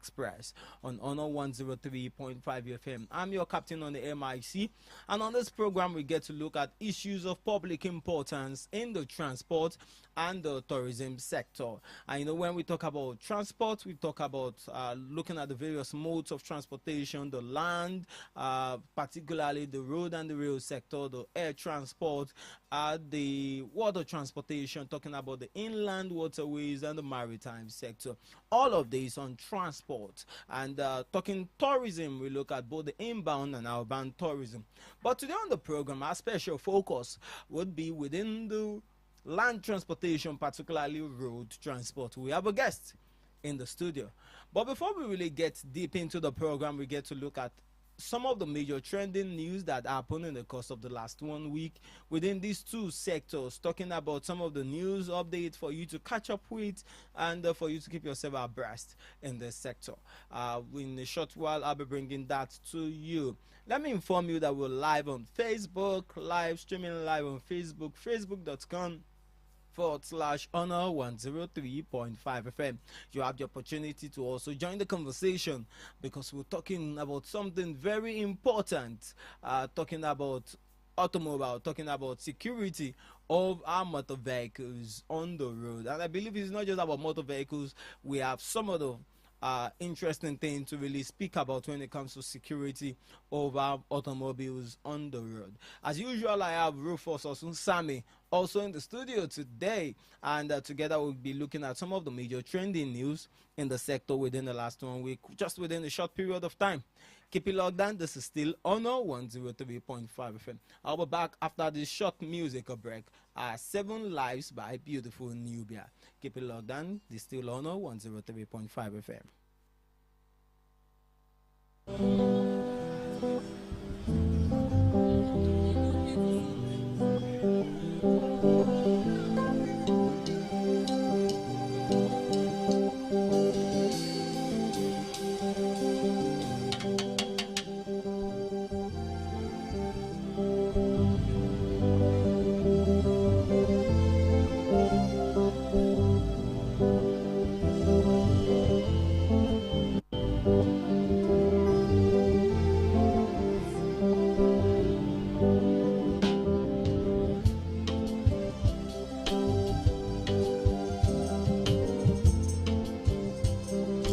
Express on Honor 103.5 FM. I'm your captain on the MIC, and on this program we get to look at issues of public importance in the transport and the tourism sector. And when we talk about transport, we talk about looking at the various modes of transportation, the land, particularly the road and the rail sector, the air transport, the water transportation, talking about the inland waterways and the maritime sector. All of this on transport. And talking tourism, we look at both the inbound and outbound tourism. But today on the program, our special focus would be within the land transportation, particularly road transport. We have a guest in the studio. But before we really get deep into the program, we get to look at some of the major trending news that happened in the course of the last 1 week within these two sectors, talking about some of the news updates for you to catch up with and for you to keep yourself abreast in this sector. In a short while, I'll be bringing that to you. Let me inform you that we're live on Facebook, streaming live on Facebook, facebook.com/Honor 103.5 FM. You have the opportunity to also join the conversation because we're talking about something very important, talking about automobile, talking about security of our motor vehicles on the road. And I believe it's not just about motor vehicles. We have some of the interesting thing to really speak about when it comes to security of our automobiles on the road. As usual, I have Rufus Osunsami also in the studio today, and together we'll be looking at some of the major trending news in the sector within the last 1 week, just within a short period of time. Keep it locked down. This is still Honor 103.5 FM. I'll be back after this short musical break. 7 Lives by Beautiful Nubia. Keep it locked down. This is still Honor 103.5 FM.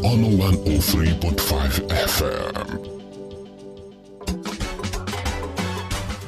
Honor 103.5 FM.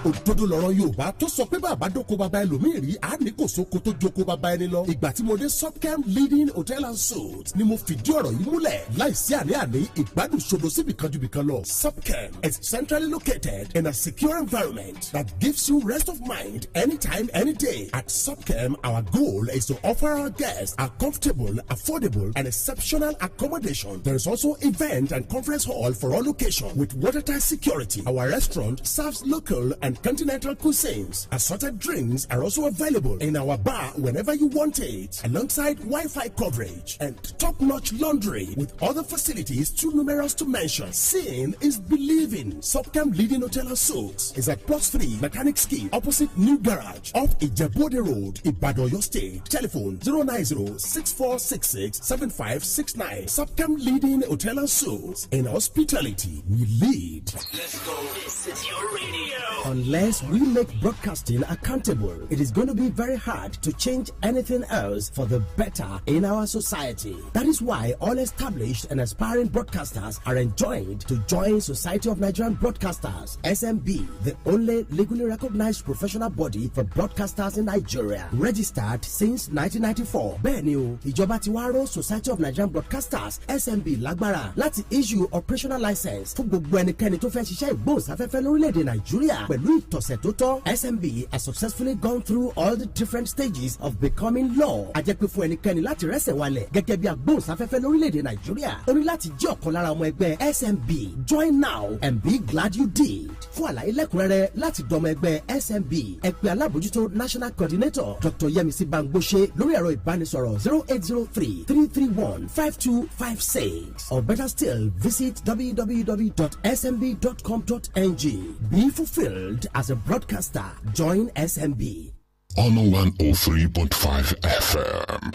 òdodo lọ̀rọ̀ Yorùbá tó sọ pé bàbá dóko bàbá ẹlòmíì rí àní kò sóko tó jókòó bàbá ẹni lọ. ìgbà tí mo dé Subcam Leading Hotel and Suites ni mo fìdí ọ̀rọ̀ yìí múlẹ̀ láìsí àní-àní ìgbádùn ṣodo síbi kan ju bì kan lọ. Subcam is centrally located in a secure environment that gives you rest of mind anytime, any day. At Subcam, our goal is to offer our guests a comfortable, affordable, and exceptional accommodation. There is also event and conference hall for all occasions with watertight security. Our restaurant serves local and continental cuisines. Assorted drinks are also available in our bar whenever you want it, alongside Wi-Fi coverage and top-notch laundry with other facilities too numerous to mention. Seeing is believing. Subcam Leading Hotel and Suites is at Plot 3 Mechanics Key opposite New Garage off Ijebode Road, Ibadan, Oyo State. Telephone 090-6466-7569. Subcam Leading Hotel and Suites. In hospitality, we lead. Let's go. This is your radio. Unless we make broadcasting accountable, it is going to be very hard to change anything else for the better in our society. That is why all established and aspiring broadcasters are enjoined to join Society of Nigerian Broadcasters, SMB, the only legally recognized professional body for broadcasters in Nigeria. Registered since 1994. Bẹ́ẹ̀ni o, ìjọba ti wá rọ̀ Society of Nigerian Broadcasters, SMB lágbára láti issue operational license fún gbogbo ẹnikẹ́ni tó fẹ́ ṣiṣẹ́ ìgbóhùnsáfẹ́fẹ́ lórílẹ̀‐èdè Nàìjíríà. Pẹ̀lú ìtọ̀sẹ̀ tó tọ́, SMB has successfully gone through all the different stages of becoming law. Àjẹpẹ́ fún ẹnikẹ́ni láti rẹ́sẹ̀ walẹ̀ gẹ́gẹ́ bí agbóhùnsáfẹ́fẹ́ lórílẹ̀‐èdè Nàìjíríà. Ó ní láti jẹ́ ọ̀kan lára ọmọ ẹgbẹ́ SMB. Join now and be glad you did. Fún àlàyé lẹ́kùnrẹ́rẹ́ láti dọmọ ẹgbẹ́ SMB, ẹ pè alábòjútó National Coordinator Dr. Yemisi Bangbose lórí ẹ̀rọ ìbánisọ̀rọ̀ 0803-331-5256, or better still, visit www.smb.com.ng. Be fulfilled as a broadcaster. Join SMB. Honor 103.5 FM.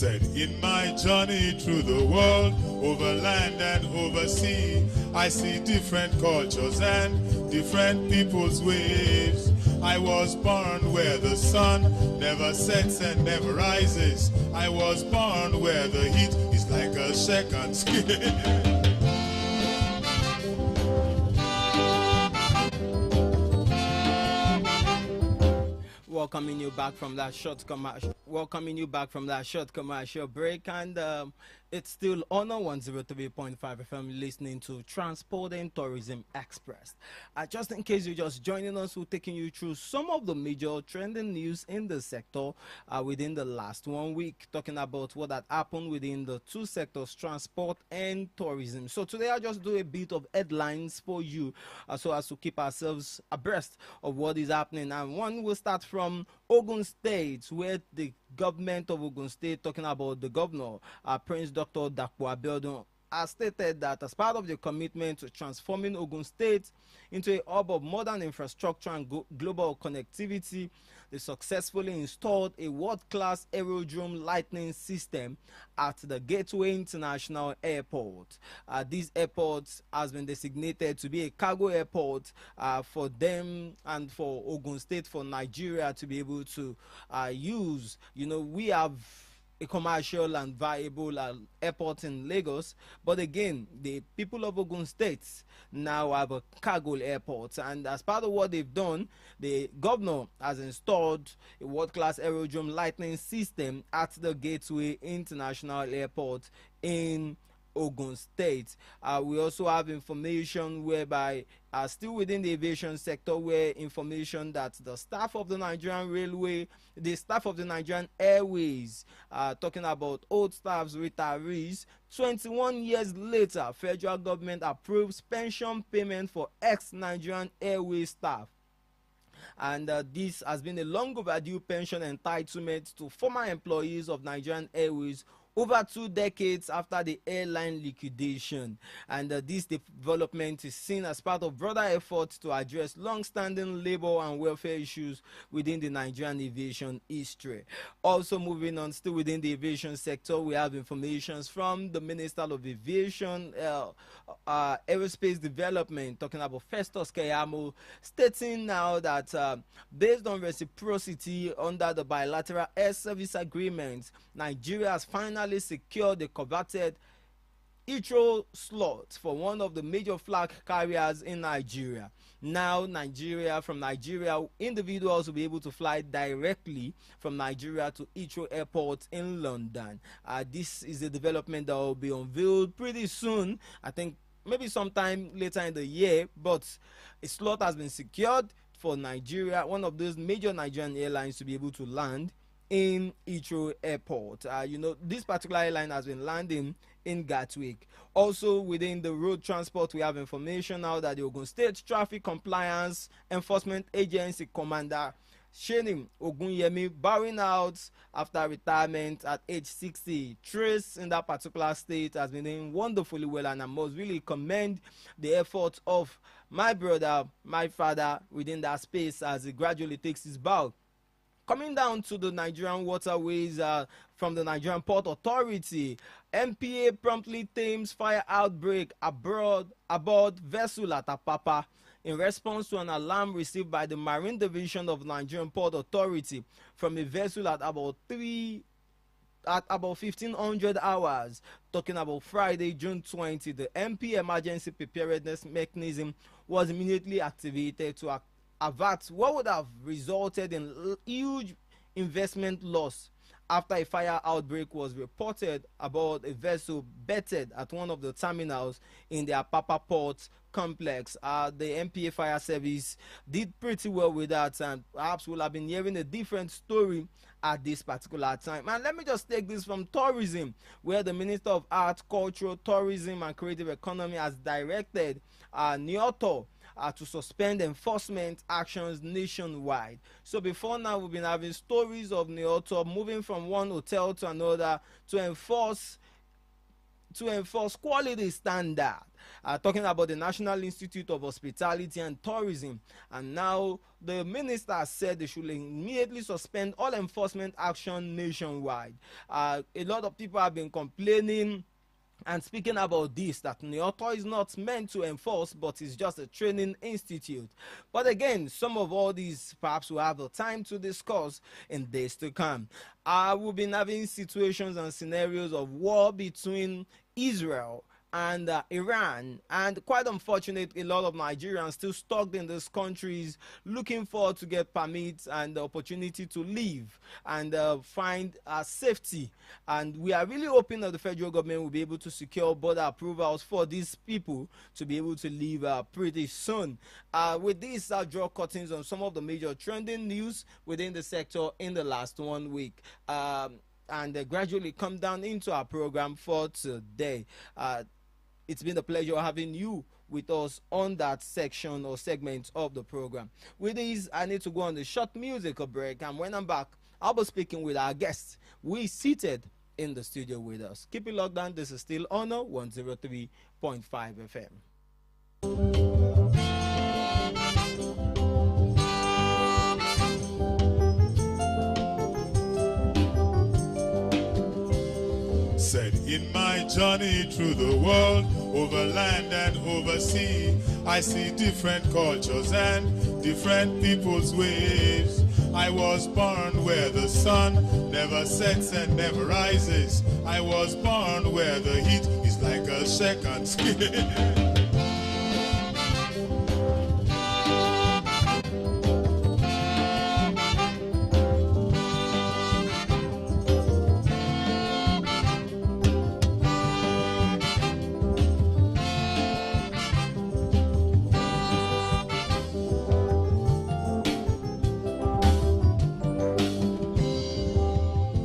said, in my journey through the world, over land and over sea, I see different cultures and different people's ways. I was born where the sun never sets and never rises. I was born where the heat is like a second skin. Welcoming you back from that short commercial break, and it's still Honor 103.5 FM, listening to Transport and Tourism Express. Just in case you're just joining us, we're taking you through some of the major trending news in the sector within the last 1 week, talking about what had happened within the two sectors, transport and tourism. So today I'll just do a bit of headlines for you so as to keep ourselves abreast of what is happening. And one will start from Ogun State, where the government of Ogun State, talking about the governor, Prince Dr. Dapo Abiodun, has stated that as part of the commitment to transforming Ogun State into a hub of modern infrastructure and global connectivity, they successfully installed a world-class aerodrome lightning system at the Gateway International Airport. This airport has been designated to be a cargo airport for them and for Ogun State, for Nigeria to be able to use. You know, we have a commercial and viable airport in Lagos, but again, the people of Ogun State now have a cargo airport, and as part of what they've done, the governor has installed a world-class aerodrome lightning system at the Gateway International Airport in Ogun State. We also have information whereby still within the aviation sector, where information that the staff of the Nigerian Railway, the staff of the Nigerian Airways, talking about old staffs, retirees, 21 years later, federal government approves pension payment for ex-Nigerian Airways staff. And this has been a long overdue pension entitlement to former employees of Nigerian Airways over 2 decades after the airline liquidation. And this development is seen as part of broader efforts to address long-standing labor and welfare issues within the Nigerian aviation history. Also moving on, still within the aviation sector, we have information from the Minister of Aviation, Aerospace Development, talking about Festus Keyamo, stating now that based on reciprocity under the bilateral air service agreement, Nigeria has finally secured the coveted Heathrow slot for one of the major flag carriers in Nigeria. Now, from Nigeria, individuals will be able to fly directly from Nigeria to Heathrow Airport in London. This is a development that will be unveiled pretty soon. I think maybe sometime later in the year, but a slot has been secured for Nigeria, one of those major Nigerian airlines, to be able to land in Heathrow Airport. This particular airline has been landing in Gatwick. Also within the road transport, we have information now that the Ogun State Traffic Compliance Enforcement Agency Commander Shenim Ogunyemi, bowing out after retirement at age 60. Trace in that particular state has been doing wonderfully well, and I must really commend the efforts of my brother, my father, within that space as he gradually takes his bow. Coming down to the Nigerian waterways, from the Nigerian Port Authority, NPA promptly tames fire outbreak aboard vessel at Apapa in response to an alarm received by the Marine Division of Nigerian Port Authority from a vessel at about 1500 hours. Talking about Friday, June 20, the NPA emergency preparedness mechanism was immediately activated to avert what would have resulted in huge investment loss after a fire outbreak was reported aboard a vessel bettered at one of the terminals in the Apapa Port complex. The NPA fire service did pretty well with that, and perhaps we'll have been hearing a different story at this particular time. And let me just take this from tourism, where the Minister of Art, Culture, Tourism and Creative Economy has directed NIOTO to suspend enforcement actions nationwide. So before now, we've been having stories of NIOTO moving from one hotel to another to enforce quality standard. talking about the National Institute of Hospitality and Tourism. And now the minister said they should immediately suspend all enforcement action nationwide. A lot of people have been complaining and speaking about this, that NIOTO is not meant to enforce, but it's just a training institute. But again, some of all these perhaps we'll have the time to discuss in days to come. We've been having situations and scenarios of war between Israel and Iran, and quite unfortunate, a lot of Nigerians still stuck in these countries looking forward to get permits and the opportunity to live and find safety. And we are really hoping that the federal government will be able to secure border approvals for these people to be able to live pretty soon. With this, I'll draw curtains on some of the major trending news within the sector in the last 1 week. And gradually come down into our program for today. It's been a pleasure having you with us on that section or segment of the program. With this, I need to go on the short musical break, and when I'm back, I'll be speaking with our guests. We seated in the studio with us. Keep it locked down. This is still Honor 103.5 FM. Said in my journey through the world, over land and over sea, I see different cultures and different people's ways. I was born where the sun never sets and never rises. I was born where the heat is like a second skin.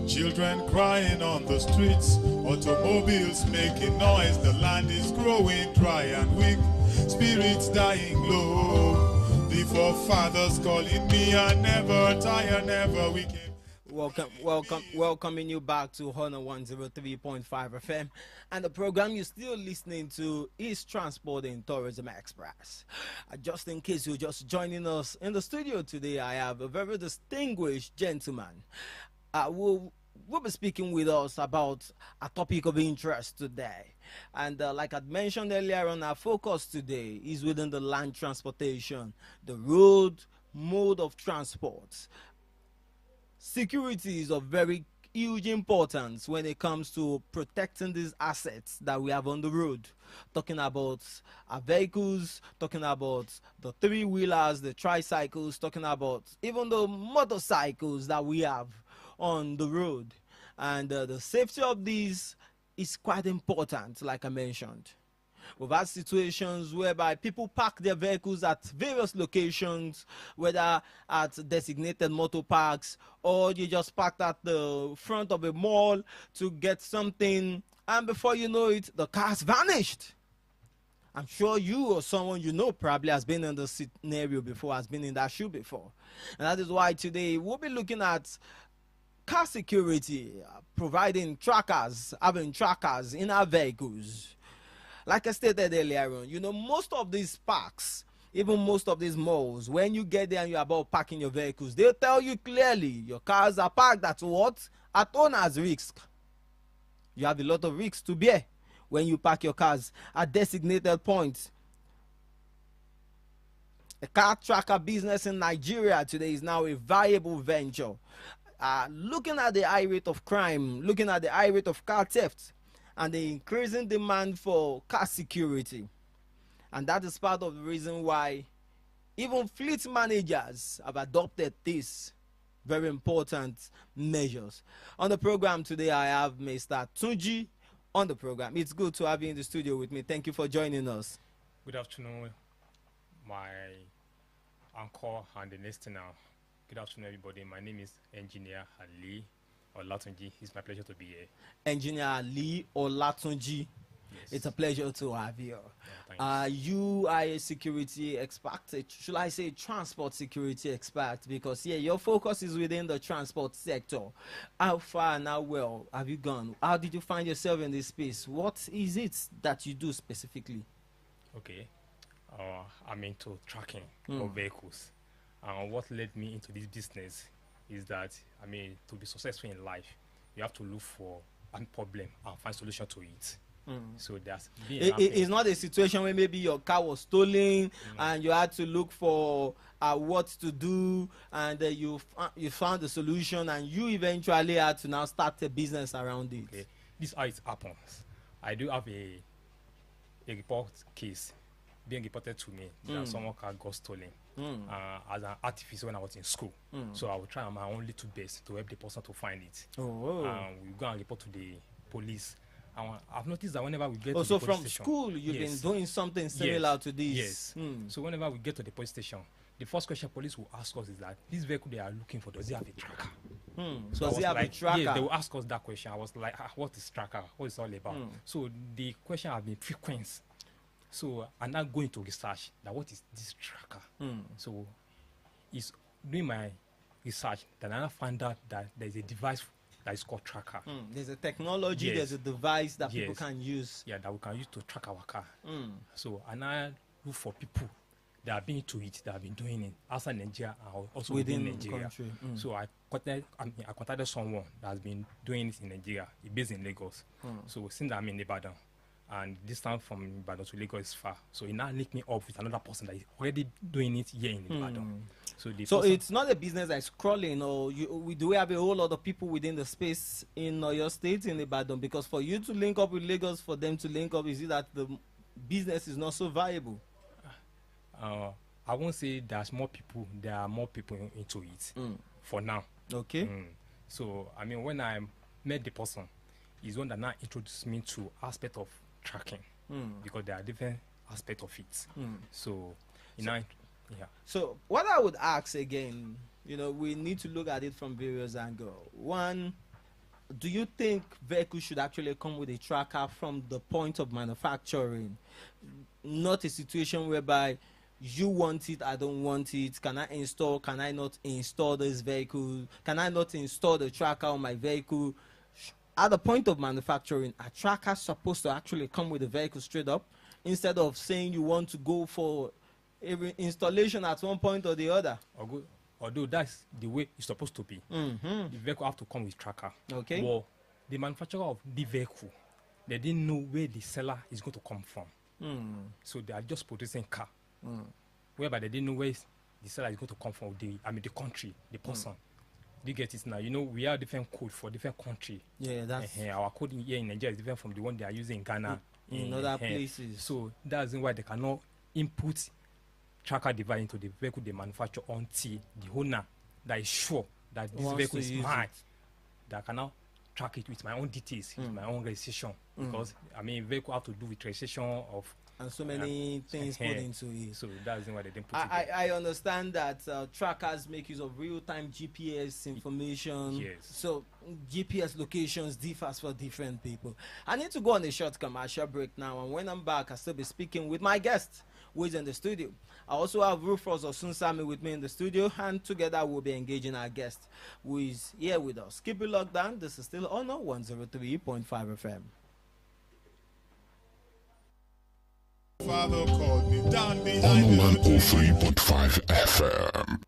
Children crying on the streets, automobiles making noise, the land is growing dry and weak, spirits dying low. The forefathers calling me, I never tire, never weaken. Welcoming you back to Honor 103.5 FM, and the program you're still listening to is Transport and Tourism Express. Just in case you're just joining us in the studio today, I have a very distinguished gentleman. We'll be speaking with us about a topic of interest today. And like I mentioned earlier on, our focus today is within the land transportation, the road mode of transport. Security is of very huge importance when it comes to protecting these assets that we have on the road. Talking about our vehicles, talking about the three-wheelers, the tricycles, talking about even the motorcycles that we have on the road. And the safety of these is quite important, like I mentioned. We've had situations whereby people park their vehicles at various locations, whether at designated motor parks or you just parked at the front of a mall to get something, and before you know it, the car's vanished. I'm sure you or someone you know probably has been in the scenario before, has been in that shoe before. And that is why today we'll be looking at car security, providing trackers, having trackers in our vehicles. Like I stated earlier on, most of these parks, even most of these malls, when you get there and you're about parking your vehicles, they'll tell you clearly your cars are parked at what? At owner's risk. You have a lot of risks to bear when you park your cars at designated points. A car tracker business in Nigeria today is now a viable venture. Looking at the high rate of crime, looking at the high rate of car theft, and the increasing demand for car security. And that is part of the reason why even fleet managers have adopted these very important measures. On the program today, I have Mr. Tunji on the program. It's good to have you in the studio with me. Thank you for joining us. Good afternoon, my uncle and the listener. Good afternoon, everybody. My name is Engineer Ali Olatunji. It's my pleasure to be here. Engineer Ali Olatunji. Yes. It's a pleasure to have you. Yeah, you are a security expert. Should I say transport security expert? Because your focus is within the transport sector. How far and how well have you gone? How did you find yourself in this space? What is it that you do specifically? Okay. I'm into tracking of vehicles. And what led me into this business is that, to be successful in life, you have to look for a problem and find solution to it. So there's it's not a situation where maybe your car was stolen and you had to look for what to do, and you found the solution and you eventually had to now start a business around it. Okay. This is how it happens. I do have a report case being reported to me that someone car got stolen as an artificer when I was in school. So I will try my own little best to help the person to find it. We go and report to the police. I've noticed that whenever we get to the police station, school, you've been doing something similar to this. Yes. So whenever we get to the police station, the first question police will ask us is that this vehicle they are looking for, does it have a tracker? So does it have a tracker? Yeah, they will ask us that question. I was like, what is tracker? What is it all about? So the question has been frequent. So I'm now going to research that what is this tracker. So it's doing my research that I now find out that there's a device that is called tracker. There's a technology, there's a device that people can use. Yeah, that we can use to track our car. So I now look for people that have been to it, that have been doing it outside Nigeria and also within Nigeria. Country. So I contacted someone that has been doing it in Nigeria. He's based in Lagos. So since I'm in Ibadan, and this time from Ibadan to Lagos is far, so he now linked me up with another person that is already doing it here in Ibadan. So it's not a business that's crawling, or we do have a whole lot of people within the space in your state in Ibadan, because for you to link up with Lagos, for them to link up, is it that the business is not so viable? I won't say there's more people. There are more people into it for now. Okay. So when I met the person, he's one that now introduced me to aspect of tracking because there are different aspects of it. So what I would ask again, we need to look at it from various angles. One, do you think vehicles should actually come with a tracker from the point of manufacturing? Not a situation whereby you want it, I don't want it. Can I install? Can I not install this vehicle? Can I not install the tracker on my vehicle? At the point of manufacturing, a tracker supposed to actually come with the vehicle straight up, instead of saying you want to go for every installation at one point or the other. Although that's the way it's supposed to be. The vehicle have to come with tracker. Okay. Well, the manufacturer of the vehicle, they didn't know where the seller is going to come from. So they are just producing car. Whereby they didn't know where the seller is going to come from, the country, the person. Do you get it now? We have different code for different country. Yeah, that's our code here in Nigeria is different from the one they are using in Ghana. In other places. So that's why they cannot input tracker device into the vehicle they manufacture until the owner that is sure that this vehicle is mine, that I cannot track it with my own details, with my own registration. Because vehicle have to do with registration of and so many things put into it. So that's why they didn't put it there. I understand that trackers make use of real-time GPS information. Yes. So GPS locations differs for different people. I need to go on a short commercial break now, and when I'm back, I'll still be speaking with my guest who is in the studio. I also have Rufus Osunsami with me in the studio, and together we'll be engaging our guest who is here with us. Keep it locked down. This is still Honor 103.5 FM. Father called me down On behind the 103.5 FM.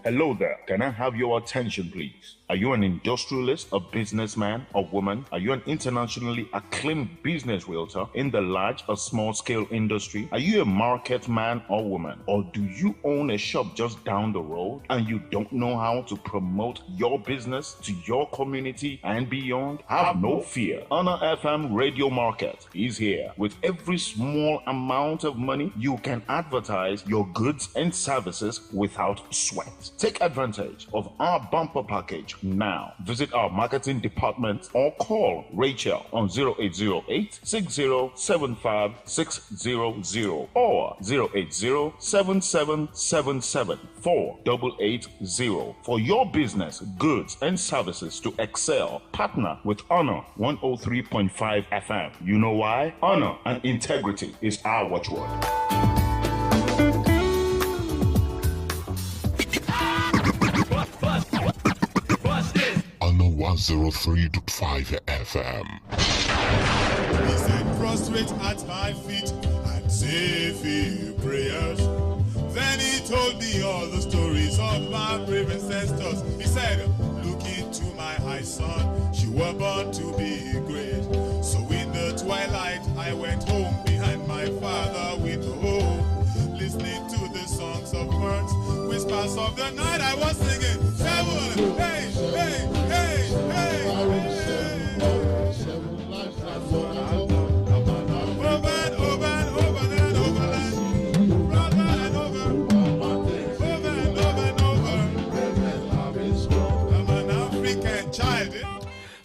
Hello there. Can I have your attention, please? Are you an industrialist, a businessman or woman? Are you an internationally acclaimed business realtor in the large or small scale industry? Are you a market man or woman? Or do you own a shop just down the road and you don't know how to promote your business to your community and beyond? Have no fear. Honor FM Radio Market is here. With every small amount of money, you can advertise your goods and services without sweat. Take advantage of our bumper package now. Visit our marketing department or call Rachel on 0808 6075 600 or 080 7777 4880. For your business, goods, and services to excel, partner with Honor 103.5 FM. You know why? Honor and integrity is our watchword. On 103.5 103.5 FM. He said, prostrate at my feet and say a few prayers. Then he told me all the stories of my brave ancestors. He said, look into my eyes, son, you were born to be great. So in the twilight, I went home behind my father with hope, listening to the songs of birds, whispers of the night. I was singing, seven, hey, hey, hey, hey, hey.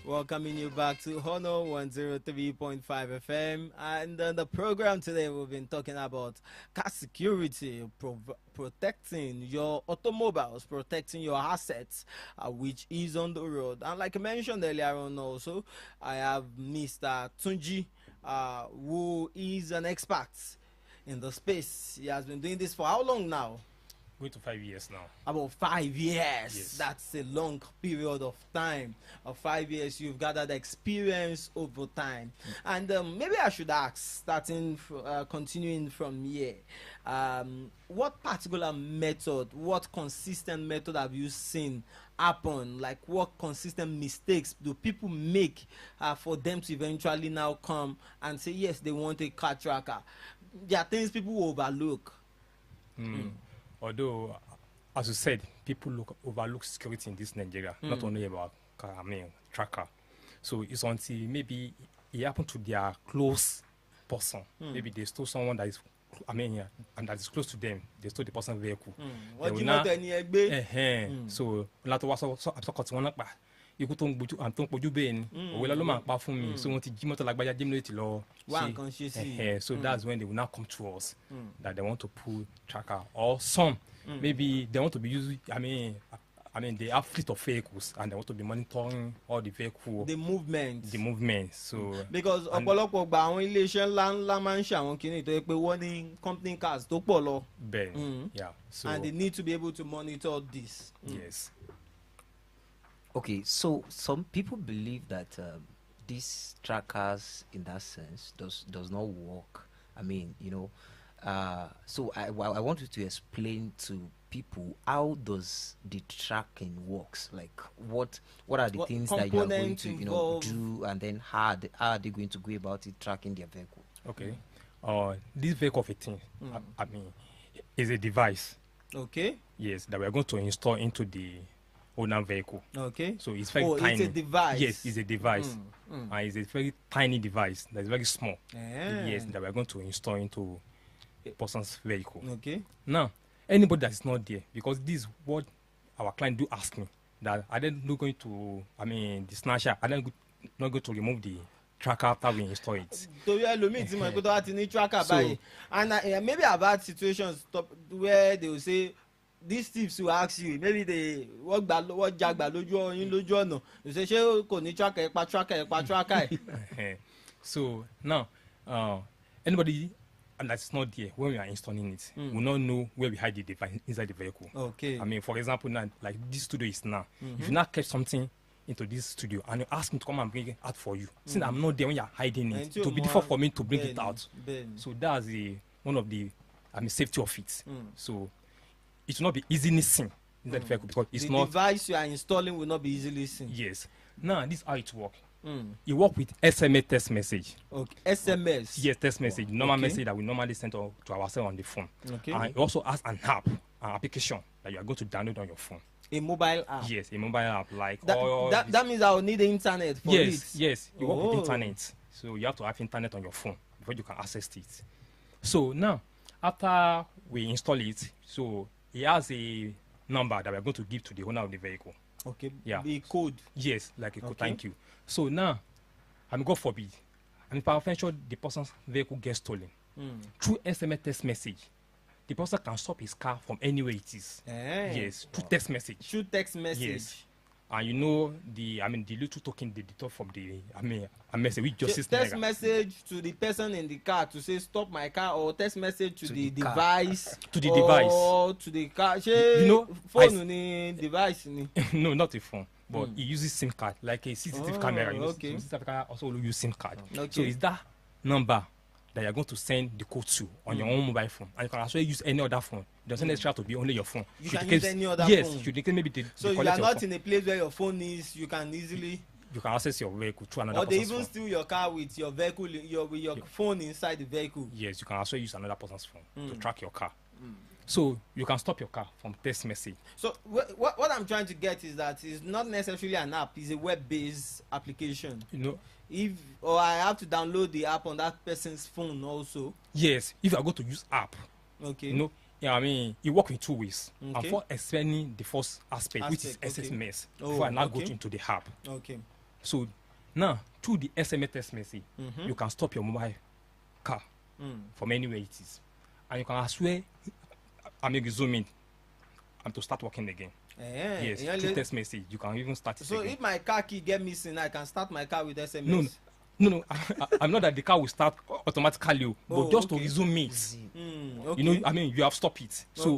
Welcoming you back to Honor 103.5 FM, and the program today we've been talking about car security, protecting your automobiles, protecting your assets, which is on the road. And like I mentioned earlier on, also I have Mr. Tunji, who is an expert in the space. He has been doing this for how long now? Going to 5 years now. About 5 years. Yes. That's a long period of time. Of 5 years, you've gathered experience over time. And maybe I should ask, continuing from here, what particular method, what consistent method have you seen happen? Like, what consistent mistakes do people make for them to eventually now come and say, yes, they want a car tracker? There are things people overlook. Although, as you said, people overlook security in this Nigeria, not only about tracker. So it's until maybe it happened to their close person. Maybe they stole someone that is, and that is close to them. They stole the person's vehicle. What do you know? So, ikú tó ń gbójú à tó ń pojú bẹ́ẹ̀ ni òwe ló máa pa fún mi so wọ́n ti jí mọ́tò lágbájá jí mi lóye ti lọ ṣe so that's when they will now come to us that they want to pull tracker, or some maybe they want to be using they have fleet of vehicles and they want to be monitoring all the vehicle the movement so because ọ̀pọ̀lọpọ̀ gba àwọn iléeṣẹ́ ńlá máa ń ṣe àwọn kìíní tó yẹ pé wọ́n ní company cars tó pọ̀ lọ yeah so and they need to be able to monitor this. Yes. Okay, so some people believe that these trackers, in that sense, does not work. So I want you to explain to people how does the tracking works. Like, what are the things that you are going to do, and then how are they going to go about it, tracking their vehicle? Okay, this vehicle fitting, is a device. Okay. Yes, that we are going to install into the owner vehicle. Okay. So it's very tiny. It's a device. Yes, it's a device. It's a very tiny device that is very small. Yes, that we are going to install into a person's vehicle. Okay. Now, anybody that is not there, because this is what our client do ask me, that are they not going to, the snatcher, are they not going to remove the tracker after we install it? And maybe I've had situations where they will say, these tips will ask you, maybe they what jagba lójú ọ̀nà, you say ṣé kò ní tracker. So now anybody that's not there when we are installing it will not know where we hide the device inside the vehicle. Okay. For example, now like this studio is now, if you now catch something into this studio and you ask me to come and bring it out for you, since I'm not there when you're hiding it, it will be difficult for me to bring it out. So that's one of the safety of it. So it will not be easily seen in that vehicle because it's not. The device you are installing will not be easily seen. Yes. Now this is how it works. It works with SMS text message. Okay. SMS. Yes, text message. Normal message that we normally send to ourselves on the phone. Okay. And it also has an application that you are going to download on your phone. A mobile app. Yes, a mobile app like that means I will need the internet for it. Yes, you work with internet. So you have to have internet on your phone before you can access it. So now after we install it, so it has a number that we are going to give to the owner of the vehicle. Okay. Yeah. The code. Yes, like a code. Thank you. So now, God forbid, peradventure the person's vehicle gets stolen through SMS text message. The person can stop his car from anywhere it is. Yes, through text message. Through text message. Yes. And the little token they deduct from the message which just text message to the person in the car to say stop my car, or text message to the device device or to the car. phone device no, not a phone. but it uses SIM card, like a CCTV camera. You know, okay. CCTV camera also will use SIM card. Okay. So it's that number that you're going to send the code to on your own mobile phone, and you can also use any other phone. It doesn't necessarily have to be only your phone. You can use any other phone. Yes, you can maybe so you are not in a place where your phone is. You can easily. You can access your vehicle through another or they person's even phone. steal your car with your vehicle, with your phone inside the vehicle. Yes, you can also use another person's phone to track your car. So you can stop your car from text message. So what I'm trying to get is that it's not necessarily an app; it's a web-based application. You know. Or I have to download the app on that person's phone also. Yes, if you are going to use app. Okay. You know, yeah, I mean, it works in two ways. Okay. And for explaining the first aspect, which is okay. SMS, Oh, before I now okay. go into the app. Okay. So now, through the SMS text message, you can stop your mobile car from anywhere it is. And you can as well, I mean, zoom in and to start working again. Yes, through text message, you can even start it so again. if my car key get missing, I can start my car with SMS. No, I'm not that the car will start automatically, but just to resume it. Okay. You know, I mean, you have stopped it. So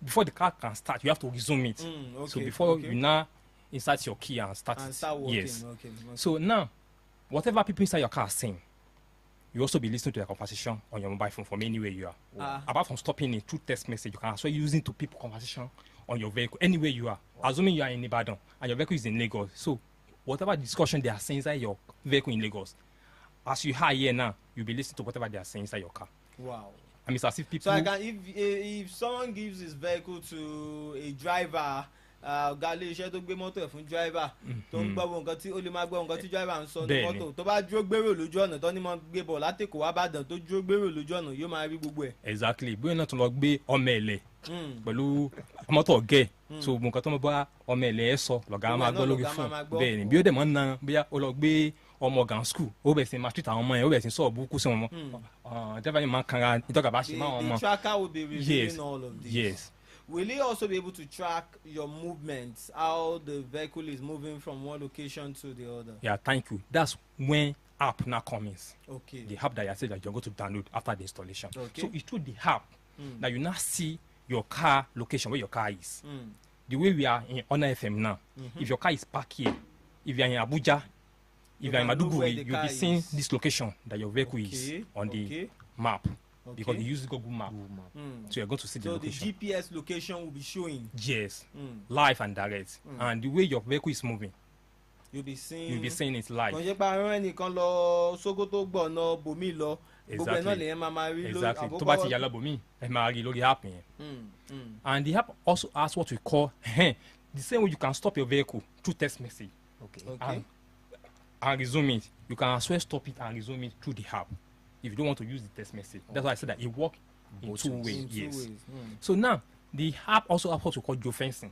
before the car can start, you have to resume it. So before you now insert your key and start it. Working. Yes. Okay. So now, whatever people inside your car are saying, you also be listening to the conversation on your mobile phone from anywhere you are. Apart from stopping it through text message, you can also use it to people conversation on your vehicle anywhere you are. Assuming you are in Ibadan and your vehicle is in Lagos. So whatever discussion they are saying inside your vehicle in Lagos, as you are here now, you'll be listening to whatever they are saying inside your car. Wow. I mean, it's as if people. So I can, if someone gives his vehicle to a driver, ọ̀gá ilé iṣẹ́ tó gbé mọ́tò ẹ̀ fún driver tó ń gbọ́ nǹkan tí ó lè máa gbọ́ nǹkan tí driver ń sọ ní mọ́tò tó bá dúró gbèrò lójú ọ̀nà tó ní mọ́ gbé bọ̀ látẹ̀kọ̀ wá bàdàn tó dúró gbèrò lójú ọ̀nà yóò máa rí gbogbo ẹ̀. Exactly bóyá náà tún lọ gbé ọmọ ẹ̀lẹ̀ pẹ̀lú mọ́tò ọ̀gẹ́ so nǹkan tó ń bá ọmọ ẹ̀lẹ̀ ẹ̀ sọ lọ́gàá máa gbọ́ lórí fún bẹ́ẹ̀ ni bí ó dẹ̀ mọ́ ń na bóyá ó lọ gbé ọmọ gan school ó bẹ̀ sí máa treat àwọn ọmọ yẹn ó bẹ̀ sí sọ̀rọ̀ burúkú sí wọn mọ́ driver yẹn máa kanra ìtọ́ka bá ṣe máa wọn mọ́. The tracker will be revealing all of this. Yes. Will it also be able to track your movements, how the vehicle is moving from one location to the other? Yeah, thank you. That's when app now comes. Okay. The app that I said that you're going to download after the installation. Okay. So it's through the app that you now see your car location, where your car is. The way we are in Honor FM now, if your car is parked here, if you are in Abuja, if you are in Maduguri, you'll be seeing this location that your vehicle is on the map. Because you use Google Map. So you're going to see the location. So the GPS location will be showing. Yes. Live and direct. And the way your vehicle is moving. You'll be seeing it live. Exactly. Exactly. Tó bá ti yà lọ bòmí, ẹ máa rí lórí app yẹn. And the app also has what we call the same way you can stop your vehicle through text message. Okay. And resume it. You can as well stop it and resume it through the app. If you don't want to use the text message. That's why I said that it works in two ways. Yes. So now, the app also has what we call geofencing.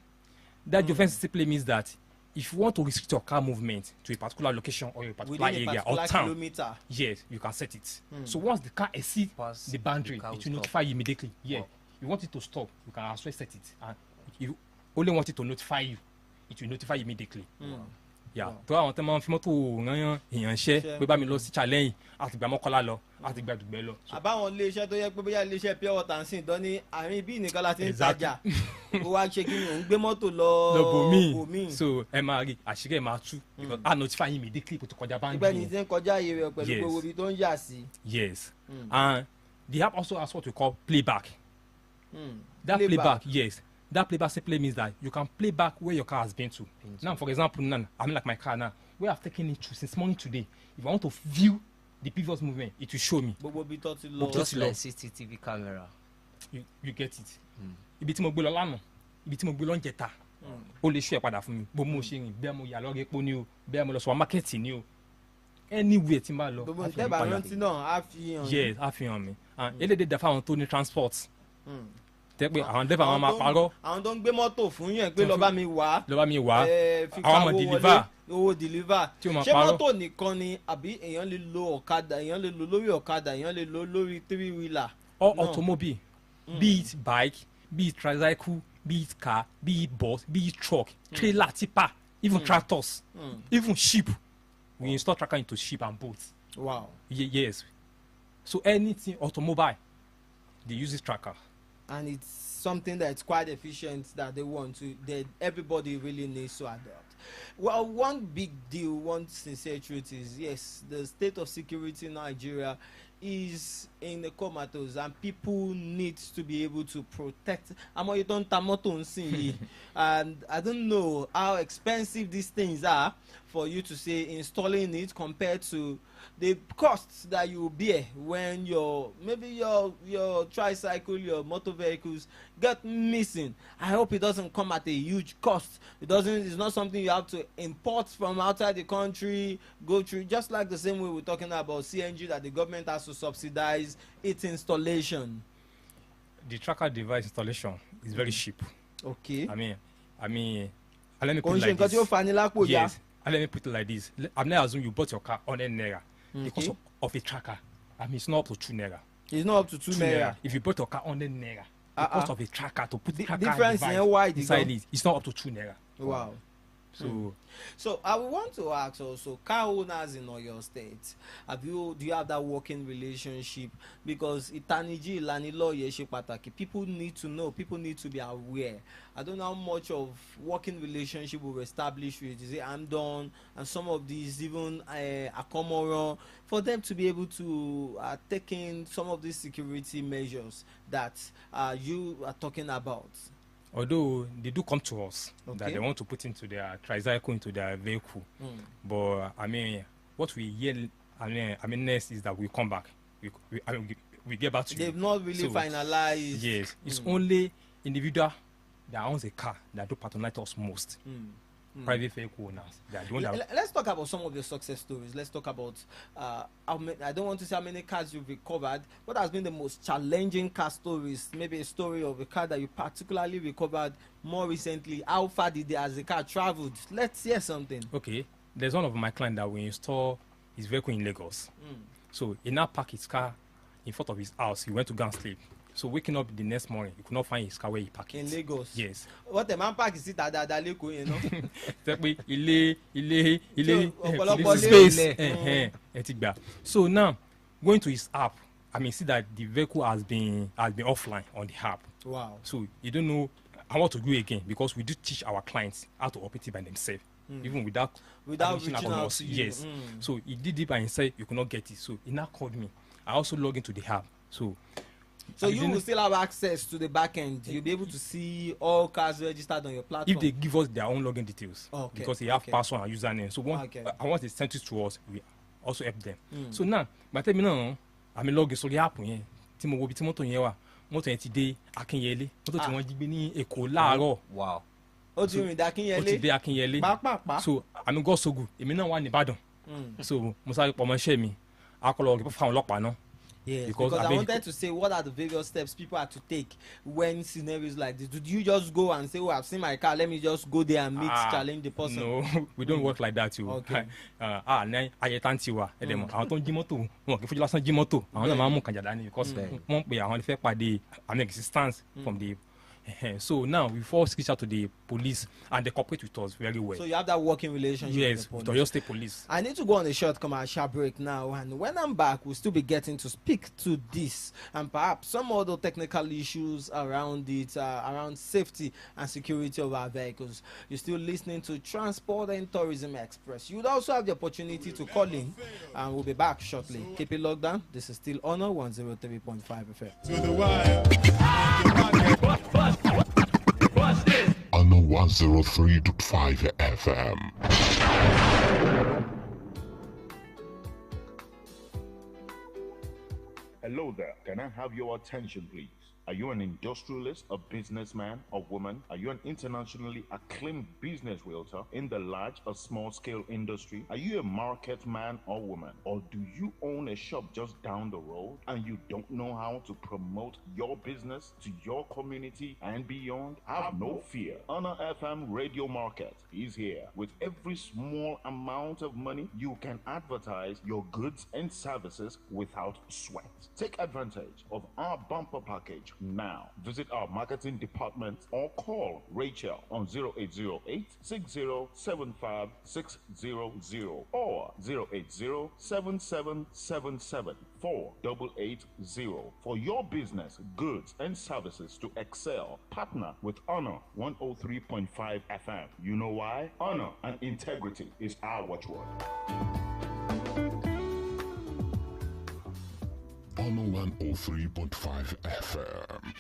That geofencing simply means that if you want to restrict your car movement to a particular location or a particular area or town, kilometer. Yes, you can set it. So once the car exceeds the boundary, it will notify you immediately. Yeah. You want it to stop, you can as well set it. And if you only want it to notify you, it will notify you immediately. Yeah. Tó àwọn tẹ́ máa ń fi mọ́tò rányán èèyàn ṣẹ́ pé bá mi lọ sí challenge àti gbà mọ́kànlá lọ àti gbà dùgbẹ́ lọ. Àbáwọn iléeṣẹ́ tó yẹ pé bóyá iléeṣẹ́ pure water ń sìn dán ní àárín bí nìkan láti ń tajà ó wá ṣe kí ni òun gbé mọ́tò lọ bòmíì. So ẹ máa rí àṣírí ẹ máa tú because I notify you immediately kò tó kọjá báńkì. Ìgbẹ́ ni ti ń kọjá iye rẹ̀ pẹ̀lú gbogbo ibi tó ń yà sí. Yes. And the app also has what we call playback. That playback, yes. That playback simply means that you can play back where your car has been to. Now, for example, I mean like my car now, where I've taken it to since morning today. If I want to view the previous movement, it will show me. Just like CCTV camera. You get it. Ibi tí mo gbé lọ lánàá, ibi tí mo gbé lọ níjẹta, ó lè show ẹ padà fún mi. Bó mo ṣe rìn, bẹ́ẹ̀ mo yà lọ epo ni o, bẹ́ẹ̀ mo lọ supermarket ni o. Anywhere tí n bá lọ. Gbogbo ìtẹ́bà rántí náà á fi hàn. Yes, á fi hàn mi. And elédè dà fáwọn tó ní transport. Tẹ́ pé àwọn dẹ́fà wọn máa parọ́. Àwọn tó ń gbé mọ́tò fún yẹn pé lọ bá mi wá. Àwọn ọmọ deliver. Owó deliver. Ṣé mọ́tò nìkan ni àbí èèyàn lè lo ọ̀kadà, èèyàn lè lo lórí ọ̀kadà, èèyàn lè lo lórí 3-wheeler. Or automobile. Be it bike, be it tricycle, be it car, be it bus, be it truck, trailer, tipper, even tractors, even sheep. We install tracker into sheep and boats. Wow. Yes. So anything automobile, they use this tracker. and it's something that's quite efficient that they want to, that everybody really needs to adopt. Well, one big deal, one sincere truth is, yes, the state of security in Nigeria is in the comatose, and people need to be able to protect. And I don't know how expensive these things are for you to say installing it compared to the costs that you bear when maybe your tricycle, your motor vehicles get missing. I hope it doesn't come at a huge cost. It's not something you have to import from outside the country, go through, just like the same way we're talking about CNG, that the government has to subsidize its installation. The tracker device installation is very cheap. Okay. I mean, let me put it like this. Yes. Let me put it like this. I'm not assuming you bought your car on naira because of a tracker. I mean, it's not up to 2 naira. It's not up to 2 naira. If you bought your car on naira because of a tracker, to put the tracker difference device inside it, it's not up to 2 naira. Wow. So I would want to ask also, car owners in Oyo State, do you have that working relationship? Because itaniji lanilo yeshe pataki. People need to know. People need to be aware. I don't know how much of working relationship we've established with, is it Amdon and some of these, even Akomoro, for them to be able to take in some of these security measures that you are talking about. Although they do come to us that they want to put into their tricycle, into their vehicle, but I mean, what we hear, next is that we come back. We get back to They've not really finalized. Yes, it's only individual that owns a car that do patronize us most. Private vehicle owners. Let's talk about some of the success stories. Let's talk about I don't want to say how many cars you've recovered. What has been the most challenging car stories? Maybe a story of a car that you particularly recovered more recently. How far has the car traveled? Let's hear something. Okay, there's one of my clients that we install his vehicle in Lagos. So he now parked his car in front of his house. He went to go and sleep. So waking up the next morning, you could not find his car where he parked it. In Lagos? Yes. What the man park is it that Leko, you know? Space. So now, going to his app, see that the vehicle has been offline on the app. Wow. So you don't know how to do it again, because we do teach our clients how to operate it by themselves. Even without reaching out to you. Yes. So he did it by himself, you could not get it. So he now called me. I also log into the app. So you will still have access to the back end. You'll be able to see all cars registered on your platform. If they give us their own login details, because they have password and username. So once they send it to us, we also help them. So now, by the time I'm login so the app Timo wo bi tí mọ́tò yẹn wà, mọ́tò yẹn ti dé Akínyẹlé, mọ́tò tí wọ́n jí gbé ní Èkó láàárọ̀. Wow. Ó ti rìn dé Akínyẹlé. Ó ti dé Akínyẹlé. Pàápàá. So God so good. Èmi náà wà ní Ìbàdàn. So mo sáré pọ̀ mọ́ iṣẹ́ mi. Akọlọ ọ̀gẹ̀ fún àwọn ọlọ́pàá náà. Yes, because I wanted to say, what are the various steps people have to take when scenarios like this? Did you just go and say, oh, I've seen my car, let me just go there and challenge the person? No, we don't work like that, you. Okay. Ayẹtantiwa, ẹ̀dẹ̀mọ̀, àwọn tó ń jí mọ́tò, wọn kì í fojú lásán jí mọ́tò, àwọn náà máa ń mú kànjà dání, because wọ́n pe àwọn fẹ́ pàdé existence from the. So now we first reach out to the police and they cooperate with us very well. So you have that working relationship. Yes, with Oyo State Police. I need to go on a short commercial break now, and when I'm back, we'll still be getting to speak to this and perhaps some other technical issues around it, around safety and security of our vehicles. You're still listening to Transport and Tourism Express. You would also have the opportunity to call in, and we'll be back shortly. Keep it locked down. This is still Honor 103.5 FM. To the wire. On 103.5 FM. Hello there. Can I have your attention, please? Are you an industrialist, a businessman or woman? Are you an internationally acclaimed business realtor in the large or small scale industry? Are you a market man or woman? Or do you own a shop just down the road and you don't know how to promote your business to your community and beyond? Have no fear. Honor FM Radio Market is here. With every small amount of money, you can advertise your goods and services without sweat. Take advantage of our bumper package now. Visit our marketing department or call Rachel on 0808 6075 600 or 080 7777 4880. For your business, goods, and services to excel, partner with Honor 103.5 FM. You know why? Honor and integrity is our watchword. Honor 103.5 FM.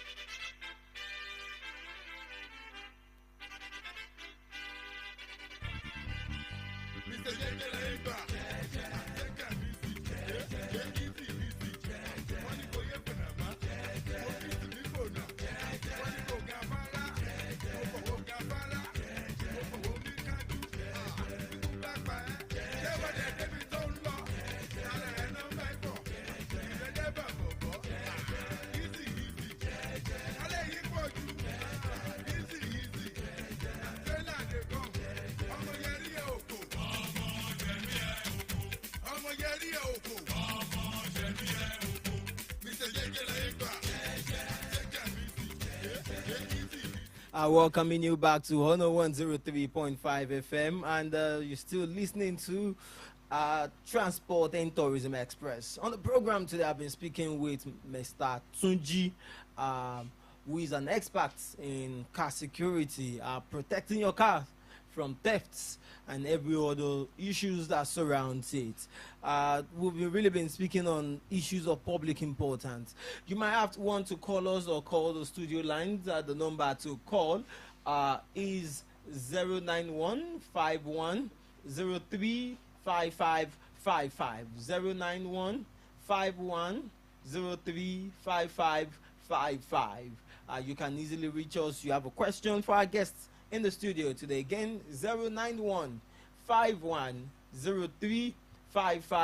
Welcoming you back to Honor 103.5 FM, and you're still listening to Transport and Tourism Express. On the program today, I've been speaking with Mr. Tunji, who is an expert in car security, protecting your car from thefts and every other issues that surrounds it. We've really been speaking on issues of public importance. You might have to want to call us or call the studio lines. The number to call is 09151035555. 09151035555. You can easily reach us. You have a question for our guests in the studio today. Again, 09151035555.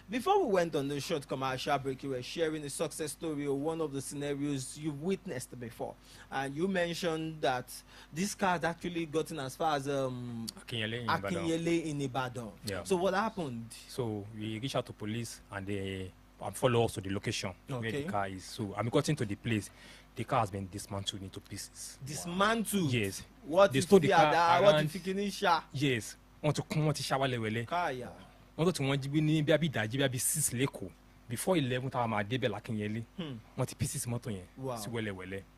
Before we went on the short commercial break, you were sharing a success story of one of the scenarios you've witnessed before, and you mentioned that this car had actually gotten as far as Akinyele in Ibadan. Yeah. So what happened? So we reached out to police and they follow us to the location where the car is. So I'm gotten to the place. The car has been dismantled into pieces. Dismantled? Yes. What they if stole the car what around... if you can share? Yes. Want to come to shower level. Kaya. Want to want to be daji 6 leko. Before 11 time I debe Akinyele. Want pieces moto yen. Wow. Si wele.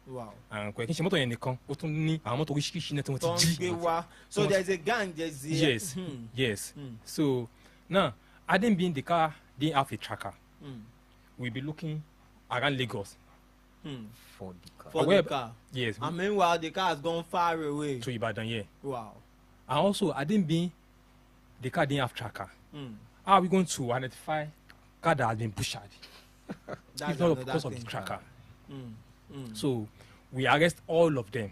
Wow. And ko kin moto yen nìkan. Ó tún ní àwọn moto oríṣiríṣi net wọ́n ti jí. So there's a gang, there's a... Yes. Yes. So now I didn't be in the car, didn't have a tracker. We'll be looking around Lagos. For the car. For the car. Yes. And meanwhile, the car has gone far away. To Ibadan, yeah. Wow. And also, I didn't be, the car didn't have tracker. How are we going to identify car that has been pushed? It's not because of the tracker. So, we arrest all of them.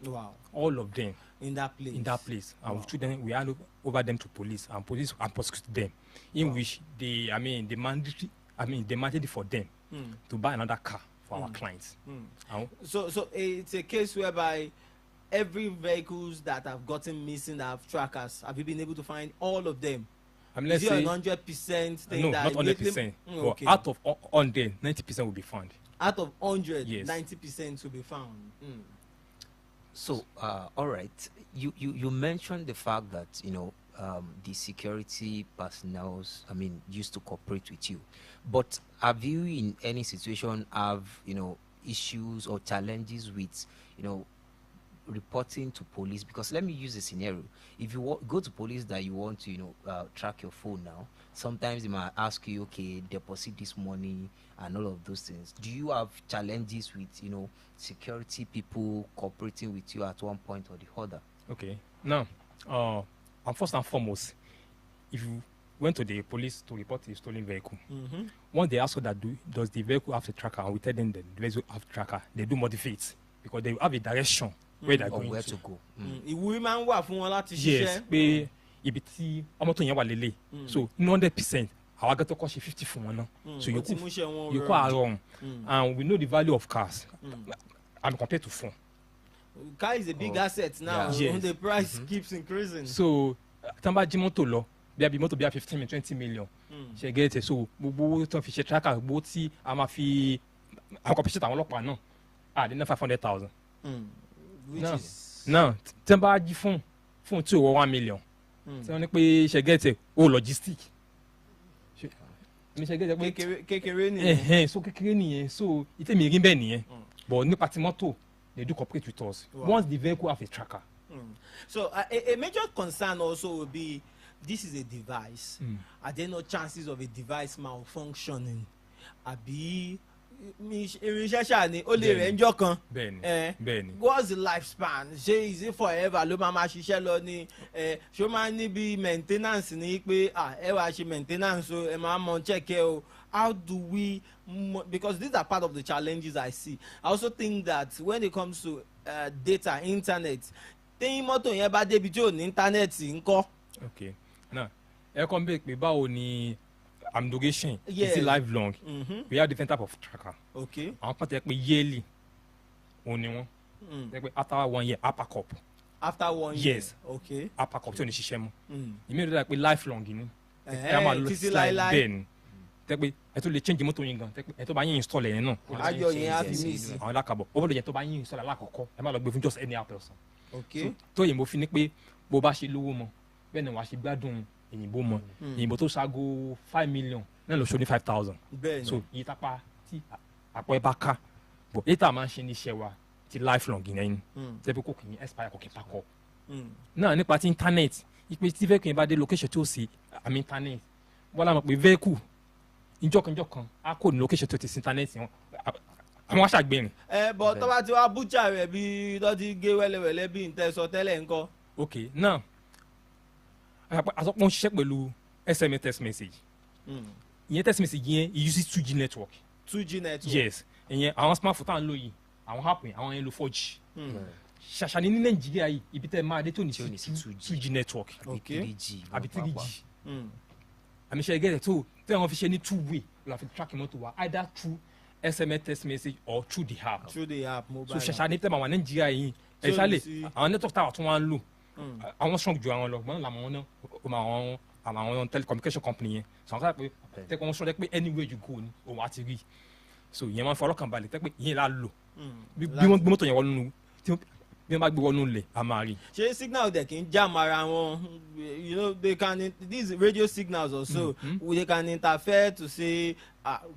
Wow. All of them. In that place. In that place. And Wow. we hand over them to police, and police and prosecute them. In which they demanded for them to buy another car for our clients. So it's a case whereby every vehicles that have gotten missing that have trackers, have you been able to find all of them? Let's Is it say 100% thing? no, that not 100%. Okay. Out of 100, 90% will be found. Out of 100, Yes. 90% will be found. So, all right. You mentioned the fact that the security personnel, used to cooperate with you. But have you, in any situation, issues or challenges with, reporting to police? Because let me use a scenario. If you go to police that you want to, track your phone now, sometimes they might ask you, okay, deposit this money and all of those things. Do you have challenges with, security people cooperating with you at one point or the other? Okay. Now, first and foremost, if you went to the police to report a stolen vehicle, once they ask you that does the vehicle have a tracker, and we tell them that the vehicle have a tracker, they do modify it because they have a direction where they're going where to. to go. Ìwúrí máa ń wà fún wọn láti Yes, ṣiṣẹ́. pé ibi tí ọmọ tó yẹn wà lélẹ̀. So 100%, our get to cost 50 for one. So Ó ti múṣẹ́ wọn you rọrùn. call wrong, and we know the value of cars. And compared to phone. Car is a big asset now. Yeah. The price keeps increasing. So tamba jí mọ́tò lọ bí abi mọ́tò bí 15 20 million. Ṣe get it. So gbogbo tó fi ṣe tracker gbogbo tí a máa fi àwọn compensate àwọn ọlọ́pàá náà they ná 500,000. Which No. is Now tí wọ́n bá jí fún tí ò wọ 1 million tí wọ́n ní pé ṣe gẹ́tẹ̀ o logistic mi ṣe gẹ́tẹ̀ pé kékeré nìyẹn. so kékeré nìyẹn so ìtẹ̀mí rí bẹ́ẹ̀ nìyẹn but nípa ti mọ́tò they do cooperate with us once the vehicle have a tracker. So a major concern also will be this is a device. Are there no chances of a device malfunctioning? Àbí irinṣẹ́ ṣáà ni ó lè rẹ̀ ńjọ́ kan. Bẹ́ẹ̀ni. What's the lifespan? Ṣé is it forever ló máa ṣiṣẹ́ lọ ni? Ṣé ó máa ní bí maintenance ni pé ẹ wá ṣe maintenance o ẹ máa mọ check ẹ o? How do we because these are part of the challenges I see. I also think that when it comes to data, internet, téyín mọ́tò yẹn bá débi tí ò ní íńtánẹ́ẹ̀tì ńkọ́. Okay. Now ẹ kàn bẹ́ẹ̀ pé báwo ni amdogation Yeah. is it lifelong? We have different type of tracker. Okay. Àwọn kan tẹ́ pé yearly òun ni wọ́n tẹ́ pé after 1 year upper cup After 1 year. Yes. Okay. upper cup tí ò ní ṣiṣẹ́ mọ́ ìmí ìrora pé lifelong ni ẹ máa lọ títí sí láéláé. bẹ́ẹ̀ ni tẹ́ pé ẹ tó lè change mọ́tò yín gan tẹ́ pé ẹ tó bá yín install ẹ̀yẹn náà Ayọ̀ yẹn á fi mí sí. àwọn alákàbọ̀ ó bọ́dọ̀ yẹn tó bá yín install alákọ̀ọ́kọ́ ẹ má lọ gbé fún just any person. Okay. tó òyìnbó fi ní pé bó bá ṣe lówó mọ bẹ́ẹ̀ ni wàá ṣe gbádùn òyìnbó mọ òyìnbó tó ṣaago 5 million náà lọ ṣó ní 5,000 Bẹ́ẹ̀ni. so iye tápá tí àpò ẹ bá ká but èyí tá a máa ń ṣe ní iṣẹ́ wa ti lifelong yẹn tẹ́ pé kò kì í expire kò kì í pakọ́ náà nípa ti internet ipe tí vehicle yẹn bá dé location tí ó sì àmì internet wọ́n láwọn pé vehicle ìjọkànjọkàn á kò ní location tó ti sí internet wọn àwọn aṣàgbẹ̀rìn. Bọ̀ tó bá ti wá bújà rẹ̀ bí lọ́dí gé wẹ́lẹ́wẹ́lẹ́ bí n tẹ́ sọ tẹ́lẹ̀ ńkọ́. ok now àsọpọ̀ ń ṣiṣẹ́ pẹ̀lú SMS text message ìyẹn text message yẹn it uses 2G network. 2G network. Yes ìyẹn àwọn smartphone tá à ń lò yìí àwọn app yẹn àwọn yẹn lo 4G. ṣàṣàní ní nàìjíríà yìí ibi tẹ́ máa dé tó ní sí 2G network Okay. àbí 3G àmì ṣe gẹ́gẹ́ tó tẹ́ wọ́n fi ṣe ní 2-way la fi track mọ́tò wa either through SMS text message or through the app. Through the app mobile. so ṣàṣàní tẹ́ máa wà nàìjíríà yìí Tí ò ní ẹ̀ṣálẹ̀ sí- àwọn network táwọn tún wá ń lò àwọn strong ju àwọn lọ gbọ́n làwọn náà àwọn telecommunication company yẹn sọ wọn pé tẹ́kọ̀ wọn sọ pé anywhere you go ni òun á ti rí so ìyẹn máa ń fọlọ́kàn balẹ̀ tẹ́ pé ìyẹn là lò bí wọ́n gbé mọ́tò yẹn wọnú bí wọ́n bá gbé wọnú lẹ̀ a máa rí. ṣé signal dẹ̀ kì í jam ara wọn you know they can these radio signals also they can interfere to say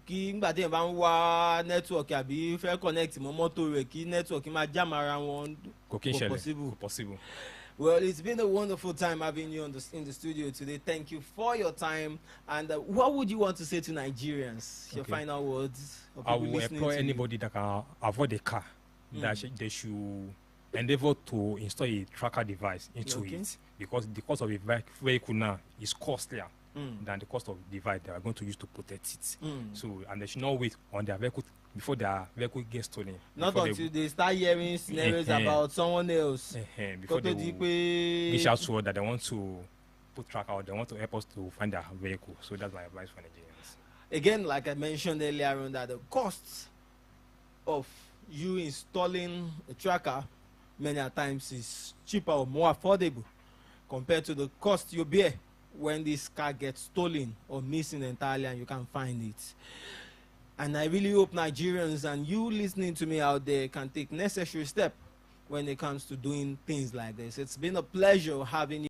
kí ngbà tí yẹn bá ń wá network àbí fẹ́ connect mọ́ mọ́tò rẹ̀ kí network máa jam ara wọn. kò kí n ṣẹlẹ̀ possible. kò possible. Well, it's been a wonderful time having you in the studio today. Thank you for your time. And what would you want to say to Nigerians? Your final words. Of I people will listening employ to you? anybody that can avoid a car that they should endeavor to install a tracker device into Okay. it because the cost of a vehicle now is costlier than the cost of the device they are going to use to protect it. So and they should not wait on their vehicle before their vehicle gets stolen. Not before until they start hearing scenarios about someone else. before they Kó tó di will pé- reach out to us that they want to put tracker or they want to help us to find their vehicle. So that's my advice for Nigerians. Again, like I mentioned earlier on, that the cost of you installing a tracker many a times is cheaper or more affordable compared to the cost you bear when this car gets stolen or missing entirely and you can't find it. And I really hope Nigerians and you listening to me out there can take necessary steps when it comes to doing things like this. It's been a pleasure having you.